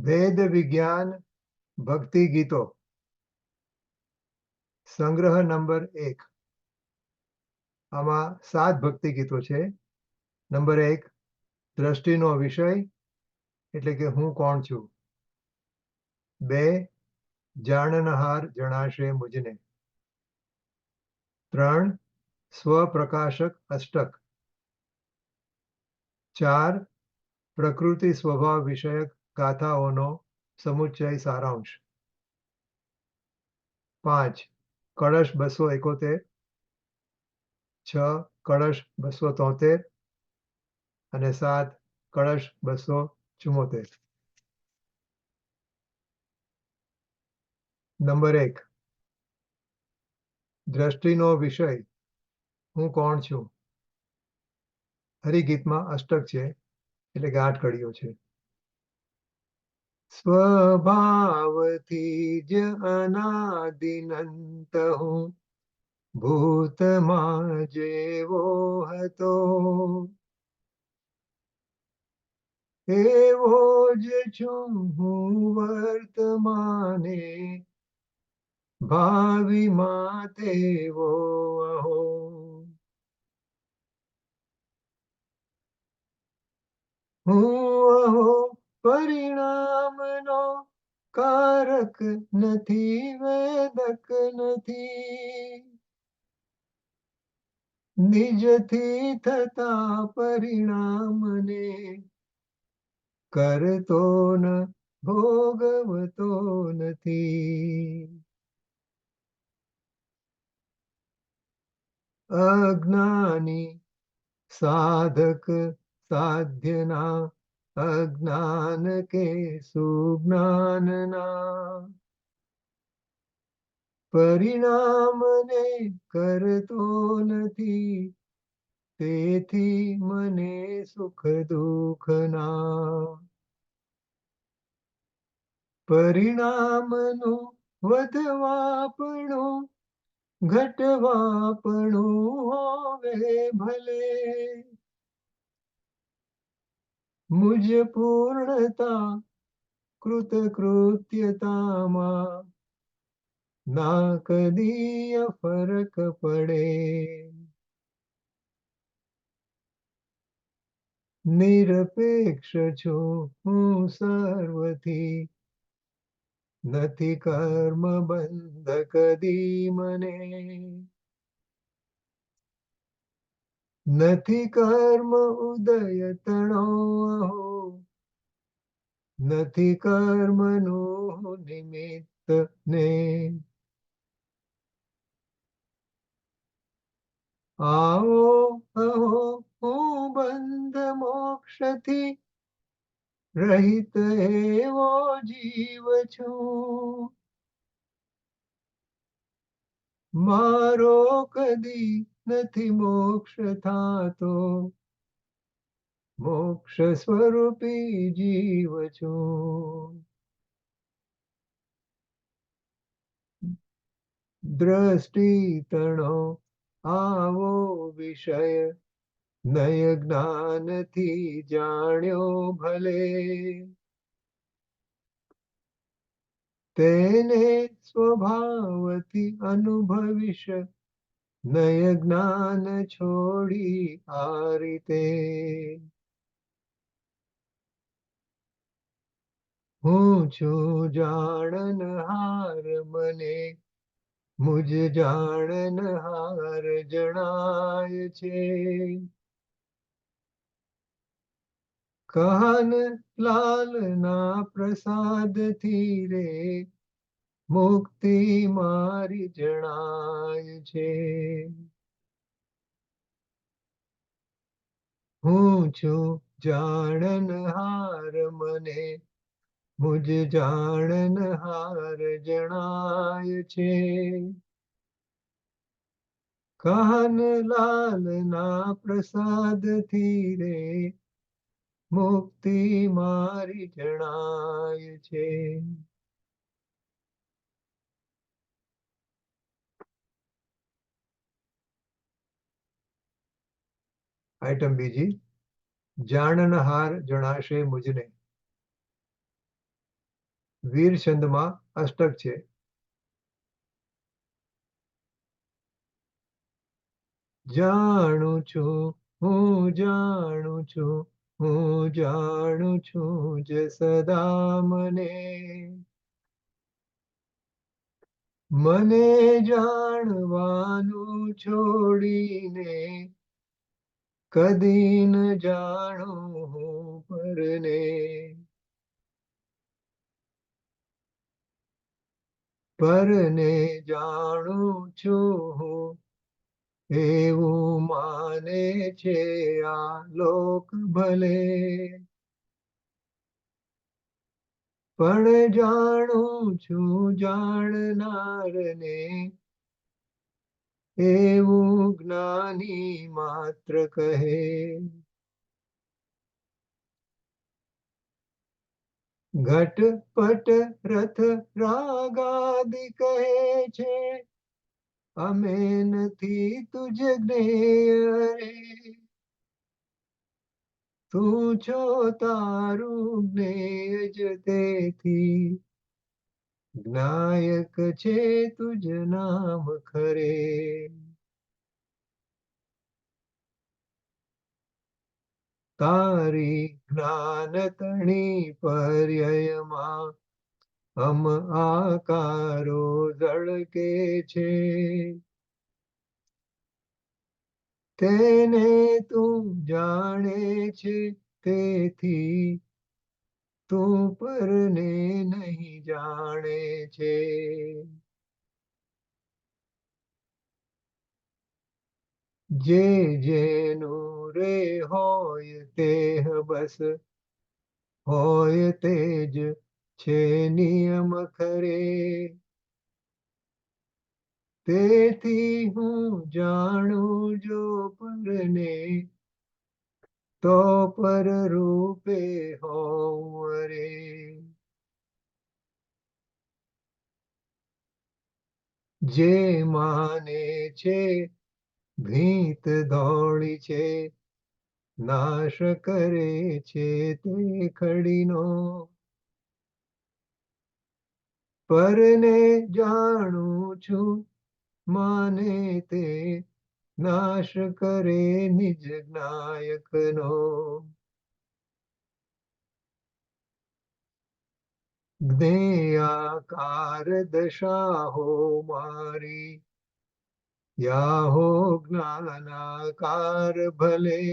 વેદ વિજ્ઞાન ભક્તિ ગીતો સંગ્રહ નંબર 1. આમાં 7 ભક્તિ ગીતો છે. નંબર 1, દ્રષ્ટિનો વિષય એટલે કે હું કોણ છું. 2, જાણનહાર જણાશે મુજને. 3, સ્વપ્રકાશક અષ્ટક. 4, પ્રકૃતિ સ્વભાવ વિષયક ગાથાઓનો સમુચ્ચય સારાંશ. 5, કળશ 271. 6, કળશ 273 અને 7, કળશ 274. નંબર 1, દ્રષ્ટિનો વિષય હું કોણ છું. હરિગીતમાં અષ્ટક છે એટલે કે 8 કડીઓ છે. સ્વભાવથી જ અનાદિનંત હું, ભૂતમાં જેવો હતો એવો જ છું હું વર્તમાને, ભાવિમાં તેવો અહો. હું અહો પરિણામનો કારક નથી, વેદક નથી. નિજથી થતા પરિણામને કરતો ન ભોગવતો નથી. અજ્ઞાની સાધક સાધ્યના અજ્ઞાન કે સુજ્ઞાનના પરિણામને કરતો નથી, તેથી મને સુખ દુઃખના. પરિણામનું વધવાપણું ઘટવાપણું હોવે ભલે, મુજ પૂર્ણતા કૃતકૃત્યતામાં ના કદી ફરક પડે. નિરપેક્ષ છું હું સર્વથી, નથી કર્મ બંધ કદી મને. નથી કર્મ ઉદય તણો અહો, નથી કર્મનું નિમિત્ત ને. આવો અહો હું બંધ મોક્ષથી રહિત એવો જીવ છું. મારો કદી નથી મોક્ષ થાતો, મોક્ષ સ્વરૂપી જીવ છું. દ્રષ્ટિ તણો આવો વિષય નય જ્ઞાનથી જાણ્યો ભલે, તેને સ્વભાવથી અનુભવીશ નય જ્ઞાન છોડી આ રીતે. હું છું જાણનહાર મને મુજ જાણનહાર જણાય છે. કહન લાલના પ્રસાદથી રે મુક્તિ મારી જણાય છે. હું છું જાણનહાર મને મુજ જાણનહાર જણાય છે. કહન લાલના પ્રસાદથી રે મુક્તિ મારી જણાય છે. આઈટમ બીજી, જાણનહાર જણાશે મુજને. વીર છંદમાં અષ્ટક છે. જાણું છું, હું જાણું છું, હું જાણું છું જે સદા મને જાણવાનું છોડીને કદી ન જાણું હું પરને. પરને જાણું છું હું એવું માને છે આ લોક ભલે. પણ જાણું છું જાણનારને એવું જ્ઞાની માત્ર કહે. ઘટપટ રથ રાગાદિ કહે છે અમે નથી તુજ જ્ઞેય રે. તું છો તારું જ્ઞેય જ તેથી જ્ઞાયક છે તુજ નામ ખરે. તારી જ્ઞાન તણી પર્યયમાં હમ આકારો ઝળકે છે. તેને તું જાણે છે તેથી તું પરને નહીં જાણે છે. જે જેનું રે હોય તે બસ હોય તે જ છે નિયમ ખરે. તેથી હું જાણું જો પરને તો પર રૂપે હોઉં રે. જે માને છે ભીત દોડી છે નાશ કરે છે તે ખડીનો. પરને જાણું છું માને તે નાશ કરે નિજ જ્ઞાયકનો. જ્ઞેયાકાર દશા હો મારી યા હો જ્ઞાનાકાર ભલે.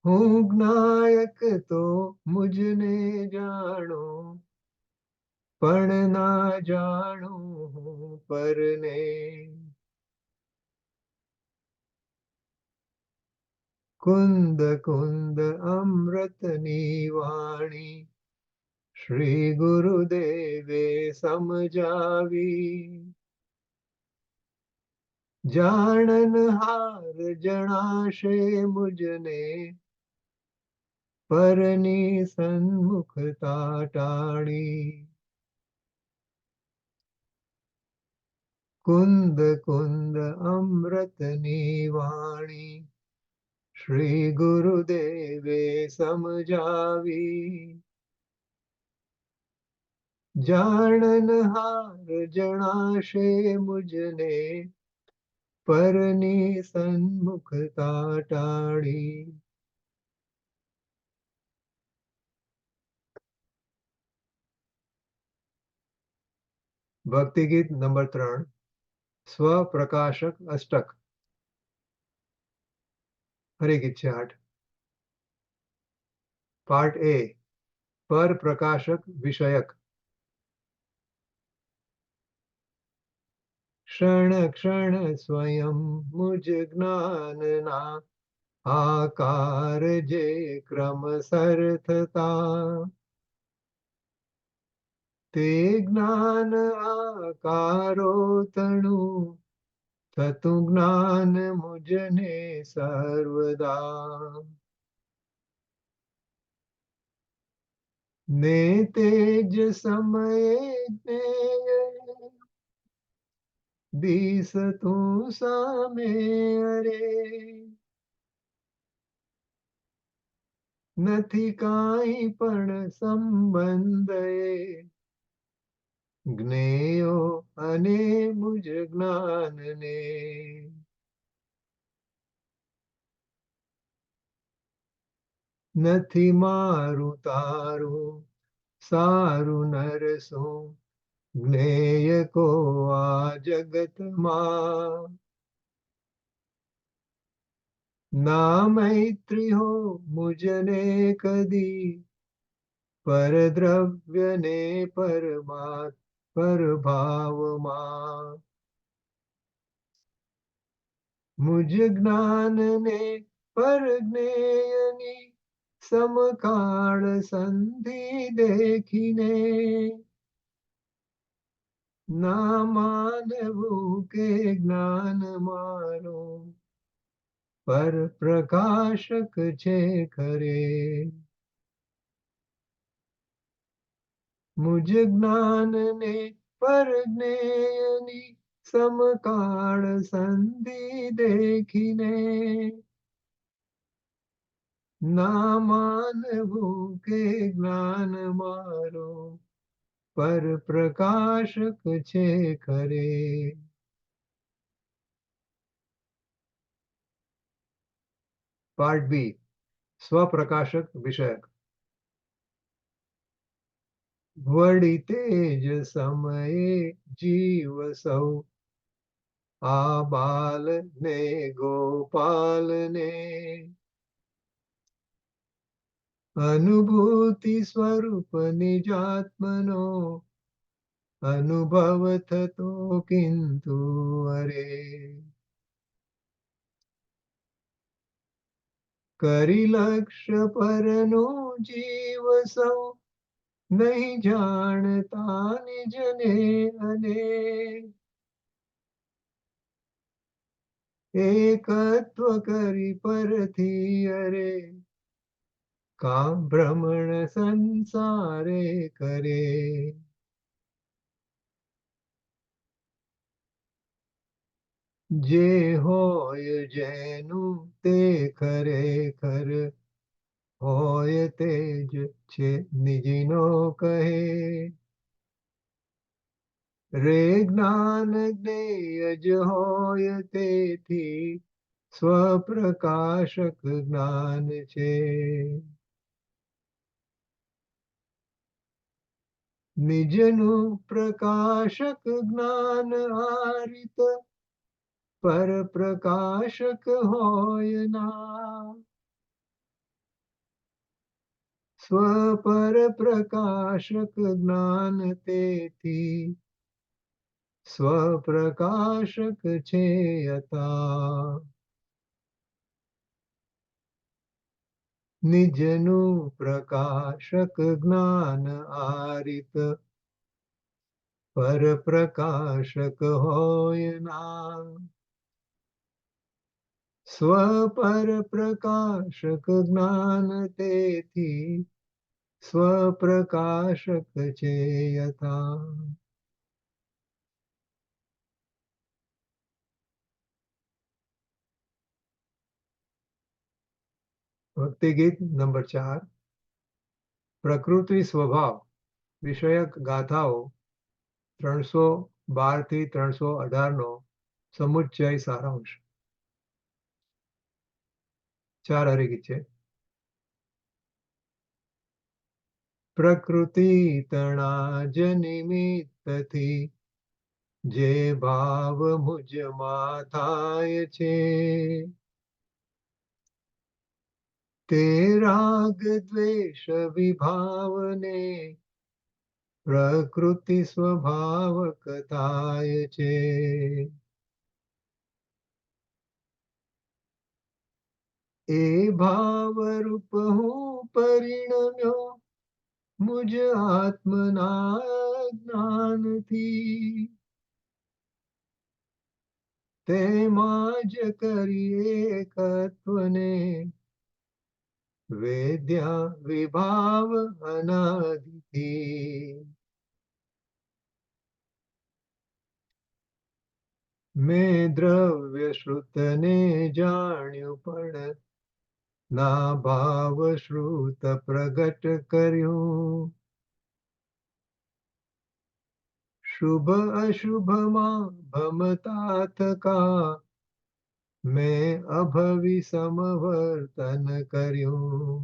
હું જ્ઞાયક તો મુજને જાણું પણ ના જાણું હું પરને. કુંદ કુંદ અમૃતની વાણી શ્રી ગુરુદેવે સમજાવી. જાણનહાર જણાશે મુજને પરની સન્મુખતા ટાળી. કુંદ કુંદ અમૃતની વાણી શ્રી ગુરુદેવે સમજાવી. જાણનહાર જણાશે મુજને પરની સન્મુખતા ટાળી. ભક્તિ ગીત નંબર 3 સ્વપ્રકાશક અષ્ટક. ફરી ગીત છે 8. પાર્ટ એ પર પ્રકાશક વિષયક. ક્ષણ ક્ષણ સ્વયં મુજ જ્ઞાનના આકાર જે ક્રમસર થતા. તે જ્ઞાન આકારો તણું થતું જ્ઞાન મુજને સર્વદા. ને તેજ સમયે જ્ઞેય દિસતું સામે અરે. નથી કાંઈ પણ સંબંધ એ જ્ઞેયો અને મુજ જ્ઞાનને. નથી મારું તારું સારું નરસું જ્ઞેય કો આ જગતમાં. ના મૈત્રી હો મુજને કદી પરદ્રવ્ય ને પરભાવમાં. મુજ જ્ઞાન ને પરજ્ઞેયની સમકાળ સંધિ દેખીને ના માનવું કે જ્ઞાન મારું પર પ્રકાશક છે ખરે. મુજ જ્ઞાન ને પરજ્ઞેયની સમકાળ સંધિ દેખીને ના માનવું કે જ્ઞાન મારું પર પ્રકાશક છે ખરે. પાર્ટ બી, સ્વપ્રકાશક વિષયક. વળી તેજ સમયે જીવ સૌ આ બાલ ને ગોપાલ ને અનુભૂતિ સ્વરૂપ નિજાત્મનો અનુભવ થતો કિંતુ અરે. કરી લક્ષ્ય પરનું જીવ સૌ નહીં જાણતા નિજને અને એકત્વ કરી પરથી અરે કામ ભ્રમણ સંસારે કરે. જે હોય જેનું તે ખરેખર હોય તે જ છે નિજનો કહે. રે જ્ઞાન જ્ઞેય જ હોય તેથી સ્વપ્રકાશક જ્ઞાન છે. નિજનું પ્રકાશક જ્ઞાન આરિત પર પ્રકાશક હોય ના. સ્વપર પ્રકાશક જ્ઞાન તેથી સ્વપ્રકાશક છે યથા. નિજનું પ્રકાશક જ્ઞાન આરિત પર પ્રકાશક હોય ના. સ્વપર પ્રકાશક જ્ઞાન તેથી સ્વપ્રકાશક છે યથા. ભક્તિ ગીત નંબર 4. પ્રકૃતિ સ્વભાવ વિષયક ગાથાઓ 312 થી 318 નો સમુચ્ચય સારાંશ. 4 હરિગીત છે. પ્રકૃતિ તણા જ નિમિત્તથી જે ભાવ મુજમાં થાય છે તે રાગ દ્વેષ વિભાવને પ્રકૃતિ સ્વભાવક થાય છે. એ ભાવ રૂપ હું પરિણમ્યો મુજ આત્મના જ્ઞાનથી તેમાં જ કરી એકત્વને વેદ્યા વિભાવ અનાદિથી. મેં દ્રવ્ય શ્રુતને જાણ્યું પણ ના ભાવ શ્રુત પ્રગટ કર્યું. શુભ અશુભમાં ભમતા થકા, મેં અભવિ સમવર્તન કર્યું.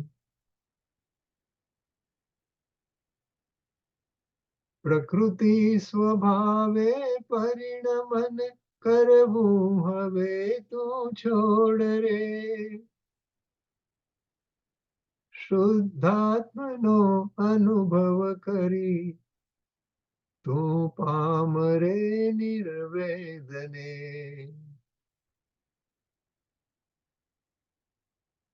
પ્રકૃતિ સ્વભાવે પરિણમન કરવું હવે તું છોડ રે. શુદ્ધાત્મનો અનુભવ કરી તું પામ રે નિર્વેદને.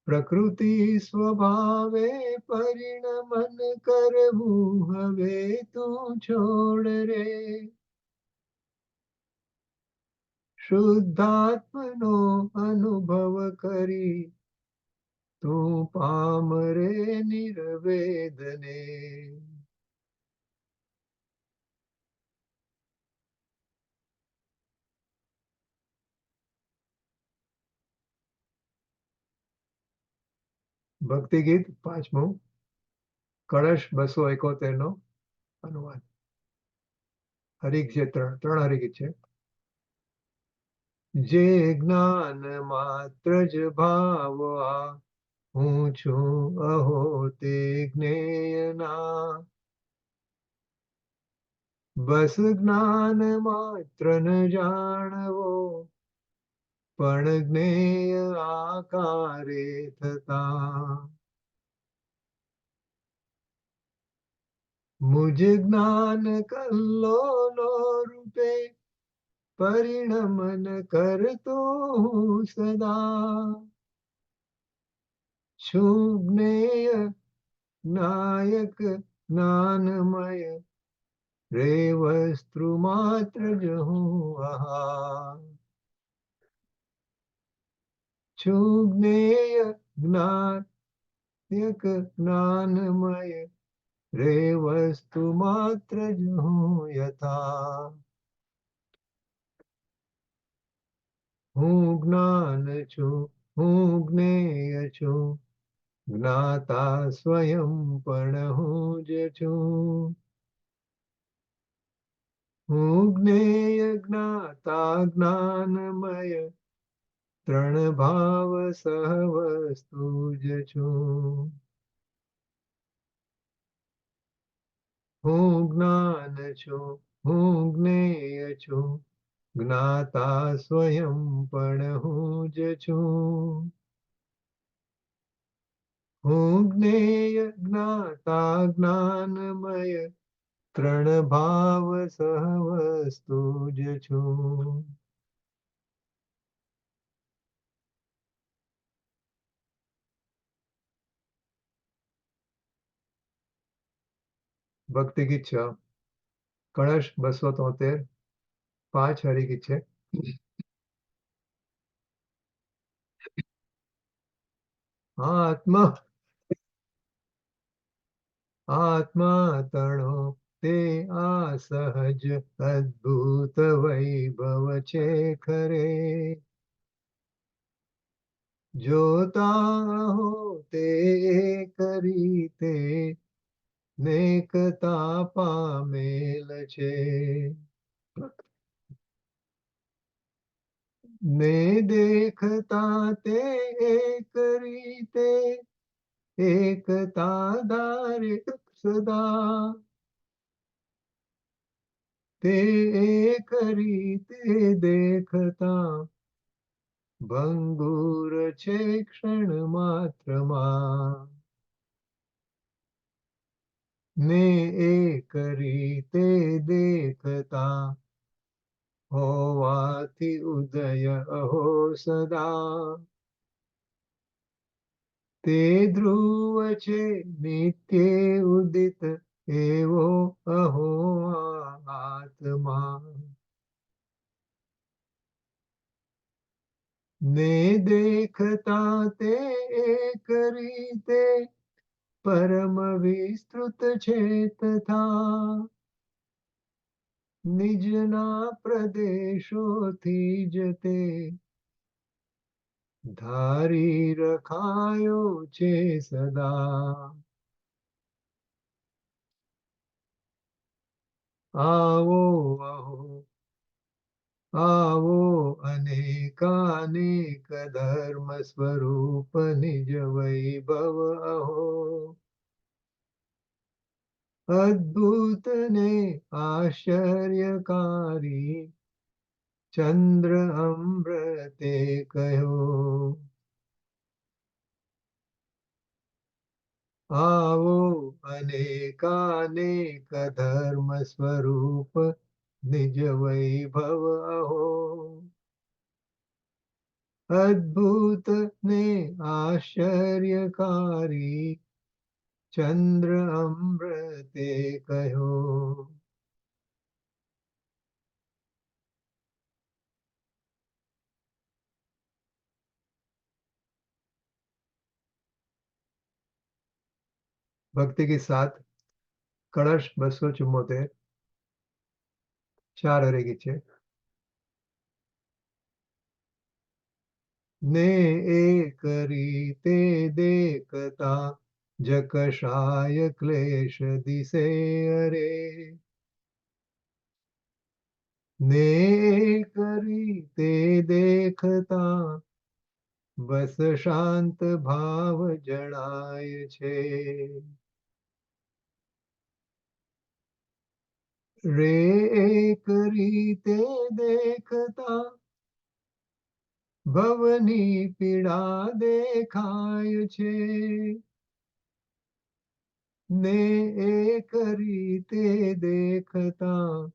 પ્રકૃતિ સ્વભાવે પરિણમન કરવું હવે તું છોડ રે. શુદ્ધાત્મનો અનુભવ કરી તું પામ રે નિર્વેદને. ભક્તિ ગીત પાંચમું, કળશ 271 નો અનુવાદ. હરિક છે, ત્રણ હરિગીત છે. જે જ્ઞાન માત્ર જ ભાવ આ, હું છું અહો તે જ્ઞેય ના. બસ જ્ઞાન માત્ર ન જાણવો, પણ જ્ઞેય આકારે થતા. મુજ જ્ઞાન કલ્લોલો રૂપે પરિણમન કરતો હું સદા. છું જ્ઞેય નાયક જ્ઞાનમય, રે વસ્તુ માત્ર જ હું આહા. છું જ્ઞેય જ્ઞાયક જ્ઞાનમય, રે વસ્તુ માત્ર જ હું યથા. હું જ્ઞાન છું, હું જ્ઞેય છું, જ્ઞાતા સ્વયં પણ હું જ છું. હું જ્ઞેય જ્ઞાતા જ્ઞાનમય, ત્રણ ભાવ સહવસ્તુ જ છું. હું જ્ઞાન છું, હું જ્ઞેય છું, જ્ઞાતા સ્વયં પણ હું જ છું. હું જ્ઞેય જ્ઞાતા જ્ઞાનમય, ત્રણ ભાવ સહવસ્તુ જ છું. ભક્તિ ગીત છે. કળશ 273, 5 હરિગીત છે. આત્મા તણો તે આ સહજ અદ્ભુત વૈભવ છે ખરે. જોતા હો તે કરી તે નેકતા પામેલ છે. ને દેખતા તે એક રીતે એકતા ધારે સદા. તે એક રીતે દેખતા ભંગુર છે ક્ષણ માત્રમાં. ને એક રીતે દેખતા હોવાથી ઉદય અહો સદા. તે ધ્રુવ છે નિત્ય ઉદિત એવો અહો આત્મા. ને દેખતા તે એક રીતે પરમ વિસ્તૃત છે તથા. નિજના પ્રદેશોથી જ તે ધારી રખાયો છે સદા. આવો આવો આવો અનેકાનેક ધર્મ સ્વરૂપ નિજ વૈભવ અહો. અદ્ભુત ને આશ્ચર્યકારી ચંદ્ર અમૃતે કહ્યો. આવો અનેકાનેક ધર્મ સ્વરૂપ નિજ વૈભવ અહો. અદ્ભુત ને આશ્ચર્યકારી ચંદ્ર અમૃતે કહ્યો. भक्ति की 7 कलश 274 4 हरे गीत છે. ને એક રીતે દેખતા જકશાય ક્લેશ દિશે અરે. ને એક રીતે દેખતા બસ શાંત ભાવ જણાય છે. રે એક રીતે દેખતા ભવની પીડા દેખાય છે. ને એક રીતે દેખતા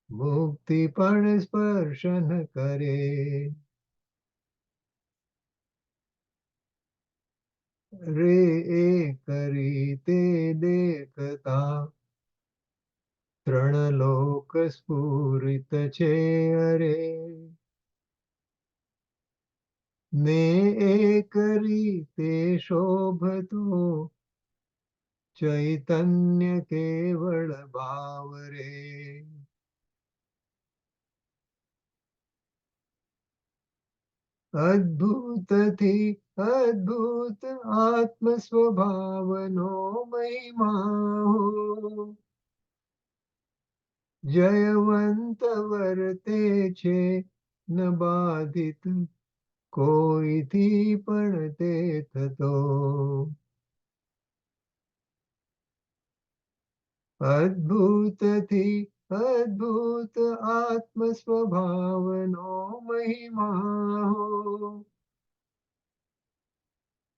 મુક્તિ પણ સ્પર્શન કરે. રે એક રીતે દેખતા ત્રણ લોક સ્ફુરિત છે અરે. ને એક રીતે શોભતો ચૈતન્ય કેવળ ભાવ રે. અદ્ભુતથી અદ્ભુત આત્મ સ્વભાવનો મહિમા હો. જયવંત વર્તે છે ન બાધિત કોઈથી પણ તે થતો. અદ્ભુતથી અદ્ભુત આત્મ સ્વભાવનો મહિમા હો.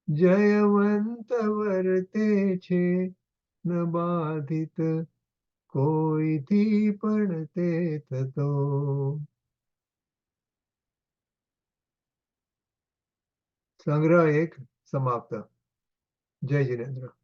જયવંત વર્તે છે ન બાધિત કોઈથી પણ તે થતો. સંગ્રહ 1 સમાપ્ત. જય જિનેન્દ્ર.